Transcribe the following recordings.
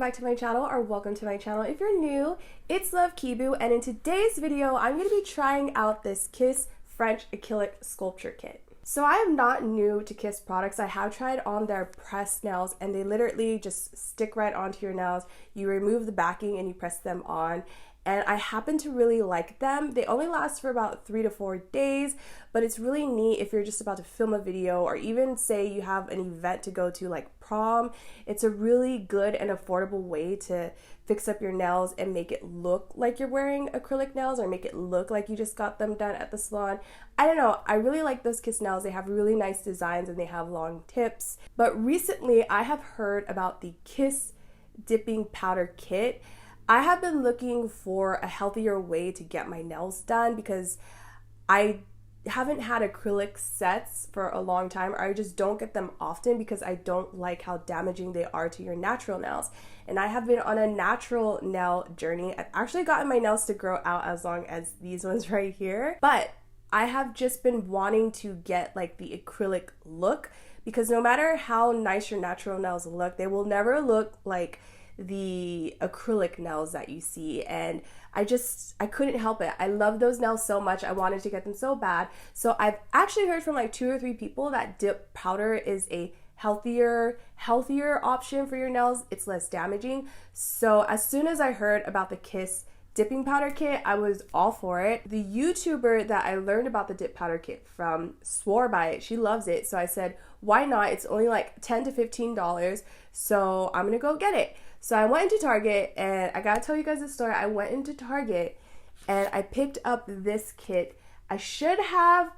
back to my channel, or welcome to my channel. If you're new, it's LoveKeebuu, and in today's video, I'm going to be trying out this Kiss French Acrylic Sculpture Kit. So I am not new to Kiss products. I have tried on their pressed nails, and they literally just stick right onto your nails. You remove the backing and you press them on. And I happen to really like them. They only last for about 3 to 4 days, but it's really neat if you're just about to film a video, or even say you have an event to go to like prom. It's a really good and affordable way to fix up your nails and make it look like you're wearing acrylic nails, or make it look like you just got them done at the salon. I don't know, I really like those Kiss nails. They have really nice designs and they have long tips. But recently I have heard about the Kiss Dipping Powder Kit. I have been looking for a healthier way to get my nails done because I haven't had acrylic sets for a long time, or I just don't get them often because I don't like how damaging they are to your natural nails. And I have been on a natural nail journey. I've actually gotten my nails to grow out as long as these ones right here, but I have just been wanting to get like the acrylic look, because no matter how nice your natural nails look, they will never look like the acrylic nails that you see. And I couldn't help it. I love those nails so much. I wanted to get them so bad. So I've actually heard from like 2 or 3 people that dip powder is a healthier option for your nails. It's less damaging. So as soon as I heard about the Kiss dipping powder kit, I was all for it. The YouTuber that I learned about the dip powder kit from swore by it. She loves it. So I said, why not? It's only like $10 to $15. So I'm gonna go get it. So I went into Target, and I gotta tell you guys the story. I went into Target and I picked up this kit. I should have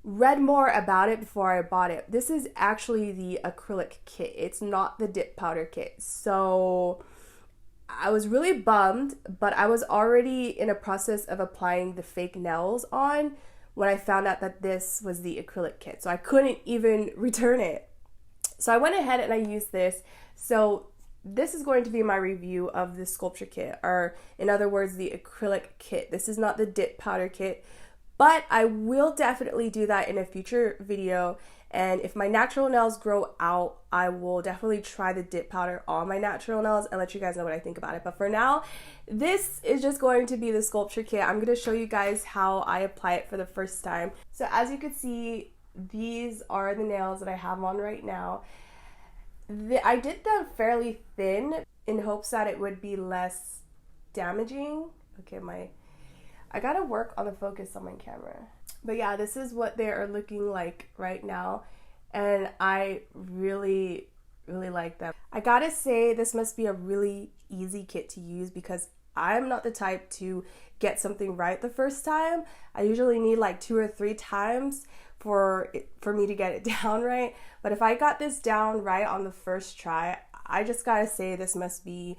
read more about it before I bought it. This is actually the acrylic kit. It's not the dip powder kit. So I was really bummed, but I was already in a process of applying the fake nails on when I found out that this was the acrylic kit. So I couldn't even return it. So I went ahead and I used this. So this is going to be my review of the sculpture kit, or in other words, the acrylic kit. This is not the dip powder kit, but I will definitely do that in a future video. And if my natural nails grow out, I will definitely try the dip powder on my natural nails and let you guys know what I think about it. But for now, this is just going to be the sculpture kit. I'm going to show you guys how I apply it for the first time. So as you can see, these are the nails that I have on right now. I did them fairly thin in hopes that it would be less damaging. Okay, I gotta work on the focus on my camera. But yeah, this is what they are looking like right now, and I really like them. I gotta say, this must be a really easy kit to use because I'm not the type to get something right the first time. I usually need like 2 or 3 times for me to get it down right. But if I got this down right on the first try, I just gotta say this must be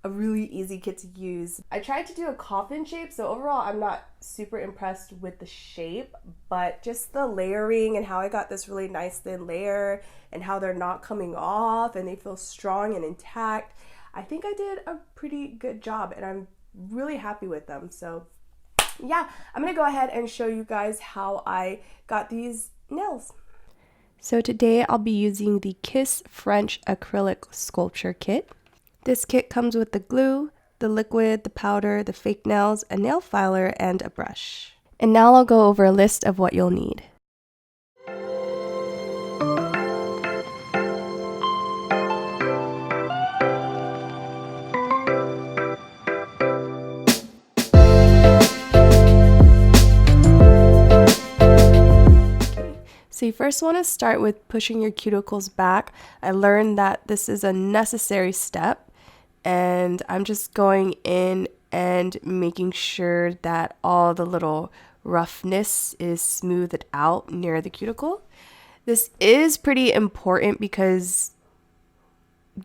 a really easy kit to use. I tried to do a coffin shape, so overall I'm not super impressed with the shape, but just the layering and how I got this really nice thin layer and how they're not coming off and they feel strong and intact. I think I did a pretty good job, and I'm really happy with them. So yeah, I'm gonna go ahead and show you guys how I got these nails. So today I'll be using the Kiss French Acrylic Sculpture Kit. This kit comes with the glue, the liquid, the powder, the fake nails, a nail filer, and a brush. And now I'll go over a list of what you'll need. So you first want to start with pushing your cuticles back. I learned that this is a necessary step, and I'm just going in and making sure that all the little roughness is smoothed out near the cuticle. This is pretty important because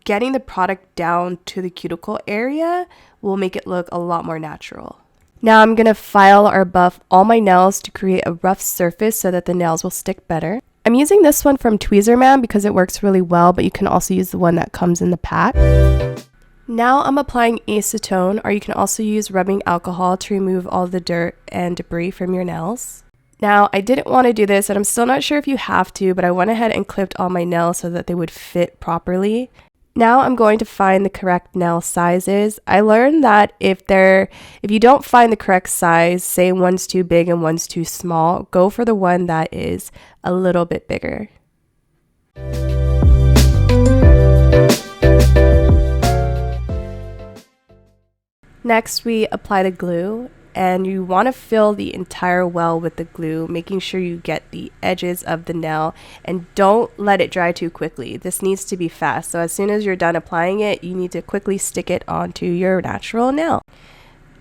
getting the product down to the cuticle area will make it look a lot more natural. Now I'm going to file or buff all my nails to create a rough surface so that the nails will stick better. I'm using this one from Tweezerman because it works really well, but you can also use the one that comes in the pack. Now I'm applying acetone, or you can also use rubbing alcohol to remove all the dirt and debris from your nails. Now I didn't want to do this, and I'm still not sure if you have to, but I went ahead and clipped all my nails so that they would fit properly. Now I'm going to find the correct nail sizes. I learned that if you don't find the correct size, say one's too big and one's too small, go for the one that is a little bit bigger. Next, we apply the glue, and you want to fill the entire well with the glue, making sure you get the edges of the nail, and don't let it dry too quickly. This needs to be fast, so as soon as you're done applying it, you need to quickly stick it onto your natural nail.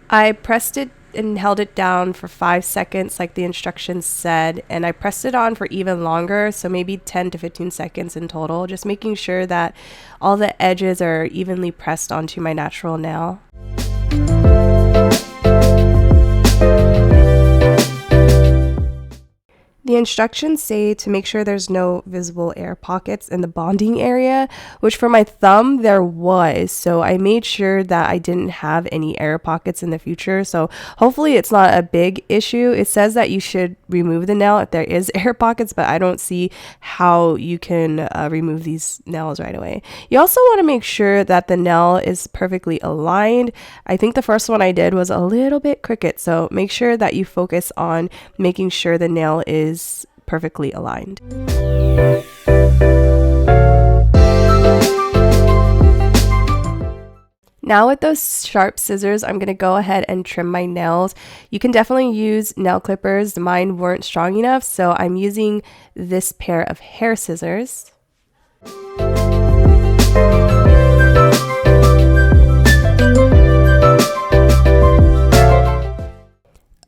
I pressed it and held it down for 5 seconds like the instructions said, and I pressed it on for even longer, so maybe 10 to 15 seconds in total, just making sure that all the edges are evenly pressed onto my natural nail. The instructions say to make sure there's no visible air pockets in the bonding area, which for my thumb there was, so I made sure that I didn't have any air pockets in the future, so hopefully it's not a big issue. It says that you should remove the nail if there is air pockets, but I don't see how you can remove these nails right away. You also want to make sure that the nail is perfectly aligned. I think the first one I did was a little bit crooked, so make sure that you focus on making sure the nail is perfectly aligned. Now with those sharp scissors, I'm going to go ahead and trim my nails. You can definitely use nail clippers. Mine weren't strong enough, so I'm using this pair of hair scissors.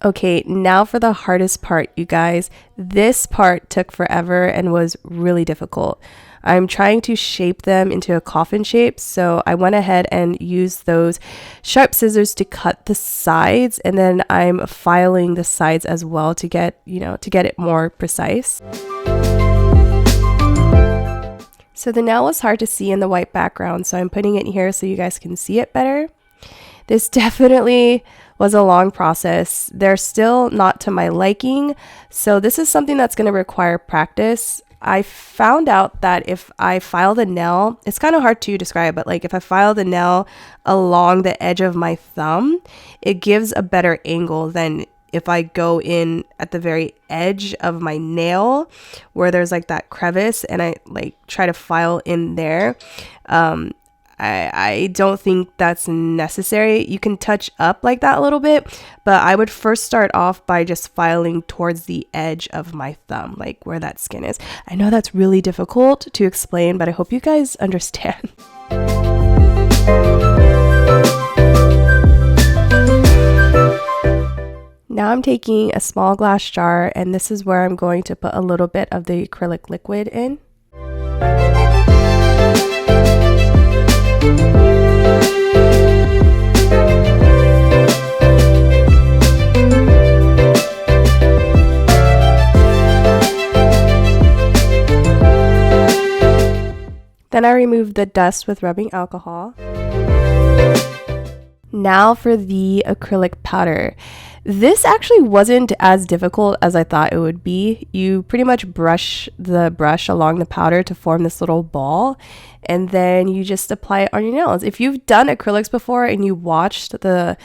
Okay, now for the hardest part, you guys. This part took forever and was really difficult. I'm trying to shape them into a coffin shape, so I went ahead and used those sharp scissors to cut the sides, and then I'm filing the sides as well to get it more precise. So the nail was hard to see in the white background, so I'm putting it here so you guys can see it better. This definitely was a long process. They're still not to my liking, so this is something that's going to require practice. I found out that if I file the nail, it's kind of hard to describe, but like if I file the nail along the edge of my thumb, it gives a better angle than if I go in at the very edge of my nail where there's like that crevice and I like try to file in there. I don't think that's necessary. You can touch up like that a little bit, but I would first start off by just filing towards the edge of my thumb, like where that skin is. I know that's really difficult to explain, but I hope you guys understand. Now I'm taking a small glass jar, and this is where I'm going to put a little bit of the acrylic liquid in. Then I remove the dust with rubbing alcohol. Now for the acrylic powder. This actually wasn't as difficult as I thought it would be. You pretty much brush the brush along the powder to form this little ball, and then you just apply it on your nails. If you've done acrylics before and you watched the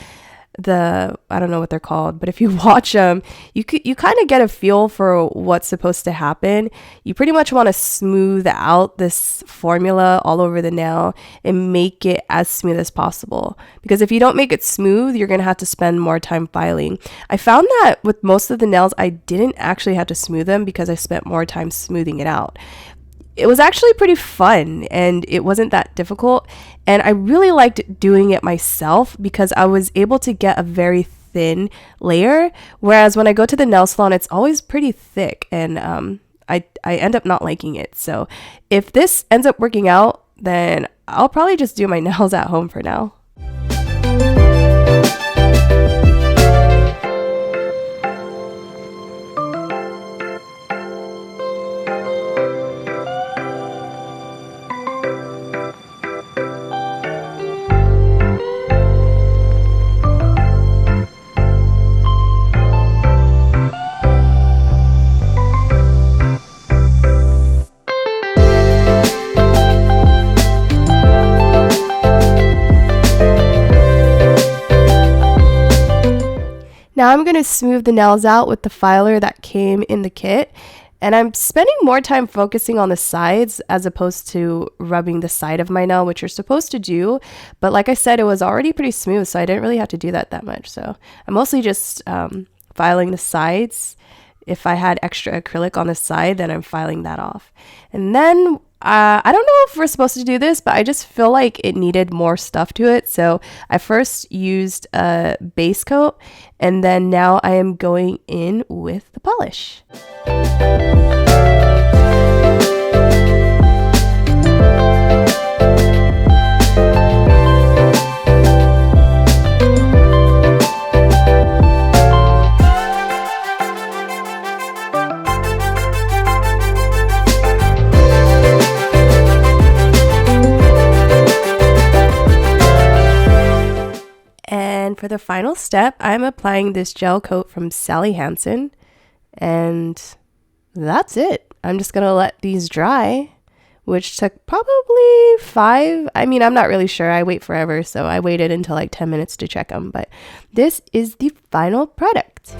I don't know what they're called, but if you watch them, you kind of get a feel for what's supposed to happen. You pretty much want to smooth out this formula all over the nail and make it as smooth as possible, because if you don't make it smooth, you're gonna have to spend more time filing. I found that with most of the nails, I didn't actually have to smooth them because I spent more time smoothing it out. It was actually pretty fun and it wasn't that difficult, and I really liked doing it myself because I was able to get a very thin layer, whereas when I go to the nail salon it's always pretty thick, and I end up not liking it. So if this ends up working out, then I'll probably just do my nails at home for now. Now I'm going to smooth the nails out with the filer that came in the kit. And I'm spending more time focusing on the sides as opposed to rubbing the side of my nail, which you're supposed to do. But like I said, it was already pretty smooth, so I didn't really have to do that much. So I'm mostly just filing the sides. If I had extra acrylic on the side, then I'm filing that off. And then I don't know if we're supposed to do this, but I just feel like it needed more stuff to it. So I first used a base coat, and then now I am going in with the polish. And for the final step, I'm applying this gel coat from Hansen, and that's it. I'm just gonna let these dry, which took probably 5. I mean, I'm not really sure. I wait forever, so I waited until like 10 minutes to check them, but this is the final product.